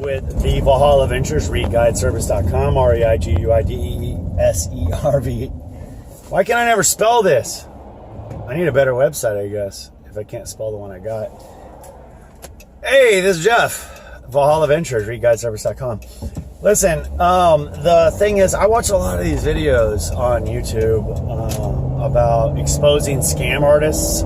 with the Valhalla Ventures ReiguideService.com, ReiguideServ. Why can I never spell this? I need a better website, I guess, if I can't spell the one I got. Hey, this is Jeff, Valhalla Ventures, ReiguideService.com. Listen, the thing is, I watch a lot of these videos on YouTube about exposing scam artists.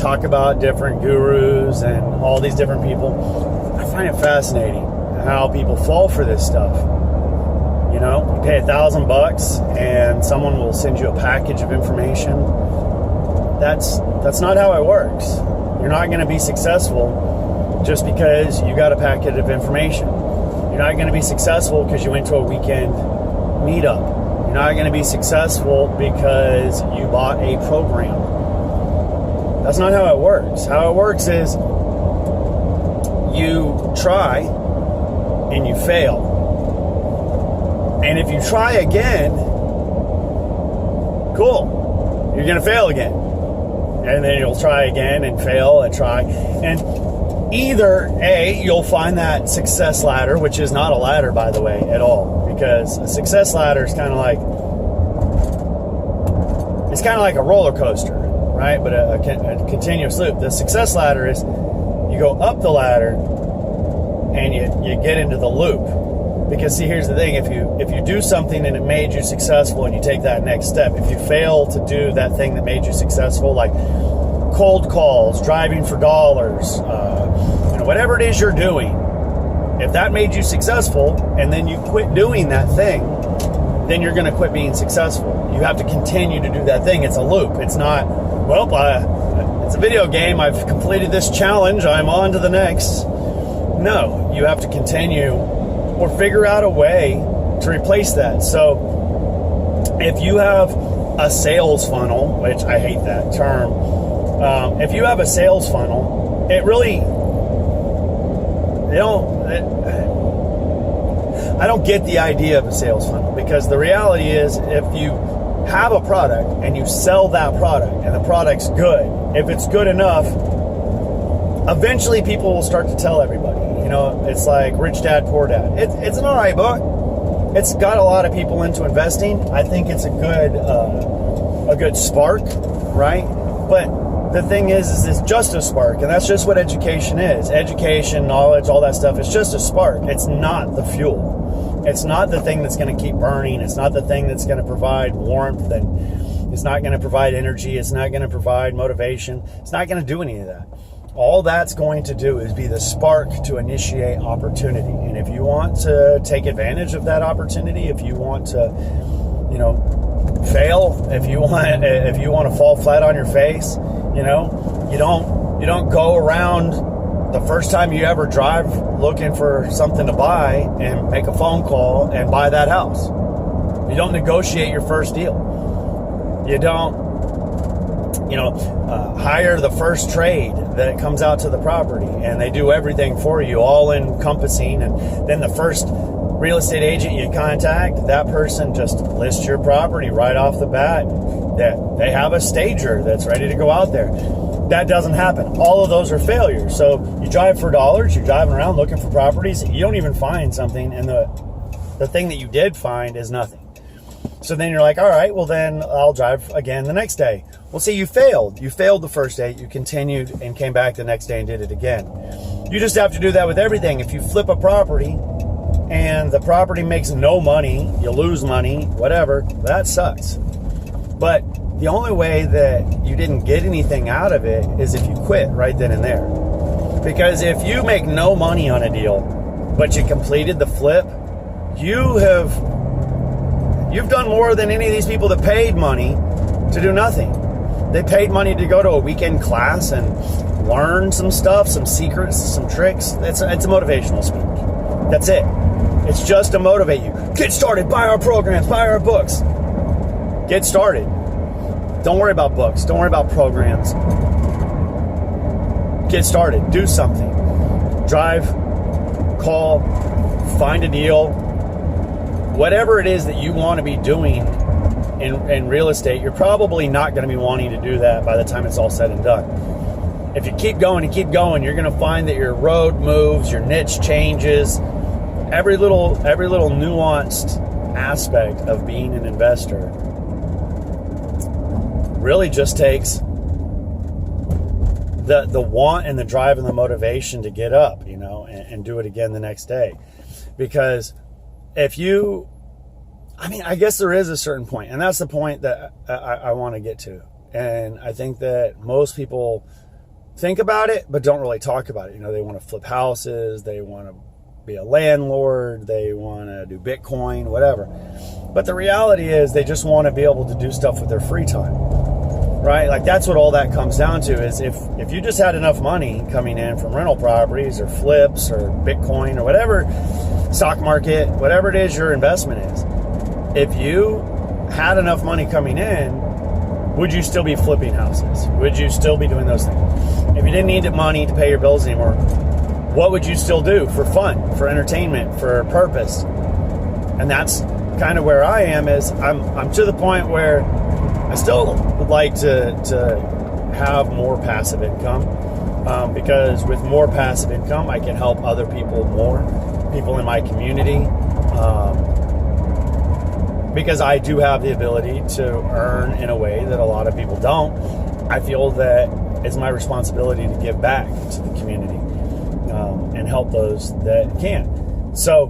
Talk about different gurus and all these different people. I find it fascinating how people fall for this stuff. You know, you pay $1,000 and someone will send you a package of information. That's not how it works. You're not going to be successful just because you got a packet of information. You're not going to be successful because you went to a weekend meetup. You're not going to be successful because you bought a program. That's not how it works. How it works is you try and you fail. And if you try again, cool, you're going to fail again. And then you'll try again and fail and try. And either A, you'll find that success ladder, which is not a ladder, by the way, at all. Because a success ladder is kind of like, it's kind of like a roller coaster, right? But a continuous loop. The success ladder is you go up the ladder and you get into the loop. Because see, here's the thing, if you do something and it made you successful and you take that next step, if you fail to do that thing that made you successful, like cold calls, driving for dollars, whatever it is you're doing, if that made you successful and then you quit doing that thing, then you're going to quit being successful. You have to continue to do that thing. It's a loop. It's not, well, it's a video game. I've completed this challenge. I'm on to the next. No, you have to continue or figure out a way to replace that. So if you have a sales funnel, which I hate that term, if you have a sales funnel, I don't get the idea of a sales funnel, because the reality is if you have a product and you sell that product and the product's good, if it's good enough, eventually people will start to tell everybody. You know, it's like Rich Dad, Poor Dad. It's an all right book. It's got a lot of people into investing. I think it's a good spark, right? But the thing is it's just a spark, and that's just what education is. Education, knowledge, all that stuff, it's just a spark. It's not the fuel. It's not the thing that's going to keep burning. It's not the thing that's going to provide warmth, and it's not going to provide energy. It's not going to provide motivation. It's not going to do any of that. All that's going to do is be the spark to initiate opportunity. And if you want to take advantage of that opportunity, if you want to, fail, if you want to fall flat on your face, you don't go around the first time you ever drive looking for something to buy and make a phone call and buy that house. You don't negotiate your first deal. You don't hire the first trade that comes out to the property and they do everything for you, all encompassing, and then the first real estate agent you contact, that person just lists your property right off the bat, that they have a stager that's ready to go out there. That doesn't happen. All of those are failures. So you drive for dollars, you're driving around looking for properties, you don't even find something, and the thing that you did find is nothing. So then you're like, all right, well then I'll drive again the next day. Well, see, you failed. You failed the first day, you continued and came back the next day and did it again. You just have to do that with everything. If you flip a property and the property makes no money, you lose money, whatever, that sucks. But the only way that you didn't get anything out of it is if you quit right then and there. Because if you make no money on a deal, but you completed the flip, you've done more than any of these people that paid money to do nothing. They paid money to go to a weekend class and learn some stuff, some secrets, some tricks. It's a motivational speech. That's it. It's just to motivate you. Get started, buy our programs, buy our books. Get started. Don't worry about books. Don't worry about programs. Get started. Do something. Drive, call, find a deal. Whatever it is that you want to be doing in real estate, you're probably not going to be wanting to do that by the time it's all said and done. if you keep going and keep going, you're going to find that your road moves, your niche changes. Every little nuanced aspect of being an investor really just takes the want and the drive and the motivation to get up, and do it again the next day. Because if you, I guess there is a certain point, and that's the point that I want to get to. And I think that most people think about it, but don't really talk about it. They want to flip houses, they want to be a landlord, they want to do Bitcoin, whatever. But the reality is they just want to be able to do stuff with their free time, right? Like, that's what all that comes down to, is if you just had enough money coming in from rental properties or flips or Bitcoin or whatever, stock market, whatever it is your investment is, if you had enough money coming in, would you still be flipping houses? Would you still be doing those things? If you didn't need the money to pay your bills anymore, what would you still do for fun, for entertainment, for purpose? And that's kind of where I am. Is I'm to the point where I still would like to have more passive income, because with more passive income, I can help other people more, people in my community, because I do have the ability to earn in a way that a lot of people don't. I feel that it's my responsibility to give back to the community, and help those that can. So,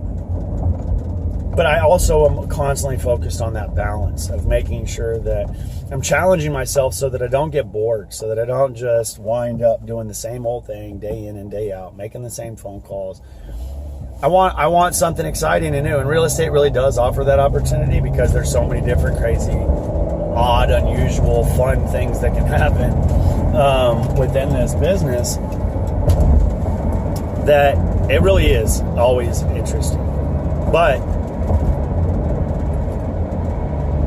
but I also am constantly focused on that balance of making sure that I'm challenging myself so that I don't get bored, so that I don't just wind up doing the same old thing day in and day out, making the same phone calls. I want something exciting and new, and real estate really does offer that opportunity, because there's so many different crazy, odd, unusual, fun things that can happen within this business, that it really is always interesting. But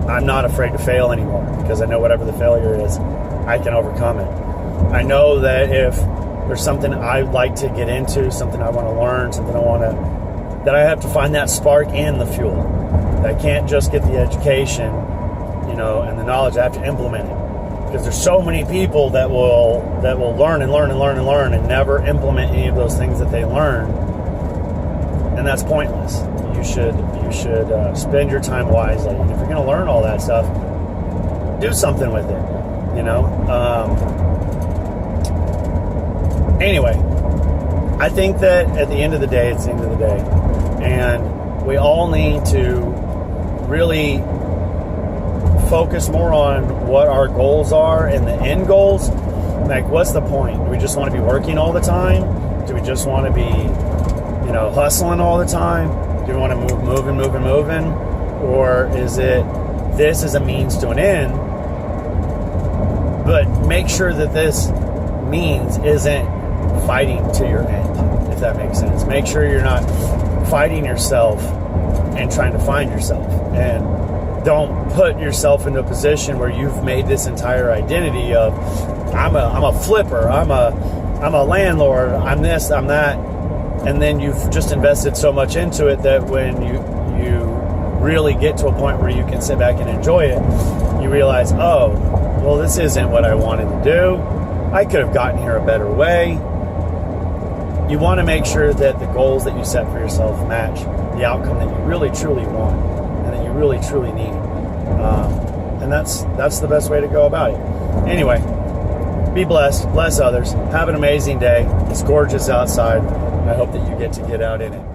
I'm not afraid to fail anymore, because I know whatever the failure is, I can overcome it. I know that if there's something I'd like to get into, something I want to learn, that I have to find that spark and the fuel. I can't just get the education, and the knowledge. I have to implement it, because there's so many people that will learn and learn and learn and learn and never implement any of those things that they learn, and that's pointless. You should spend your time wisely, and if you're going to learn all that stuff, do something with it. Anyway, I think that at the end of the day, it's the end of the day, and we all need to really focus more on what our goals are and the end goals. Like, what's the point? Do we just want to be working all the time? Do we just want to be, hustling all the time? Do we want to move? Or is it, this is a means to an end, but make sure that this means isn't fighting to your end, if that makes sense. Make sure you're not fighting yourself and trying to find yourself, and don't put yourself into a position where you've made this entire identity of I'm a flipper, I'm a landlord, I'm this, I'm that, and then you've just invested so much into it that when you really get to a point where you can sit back and enjoy it, you realize, oh, well, this isn't what I wanted to do. I could have gotten here a better way. You want to make sure that the goals that you set for yourself match the outcome that you really truly want and that you really truly need, and that's the best way to go about it. Anyway, be blessed, bless others, have an amazing day. It's gorgeous outside. I hope that you get out in it.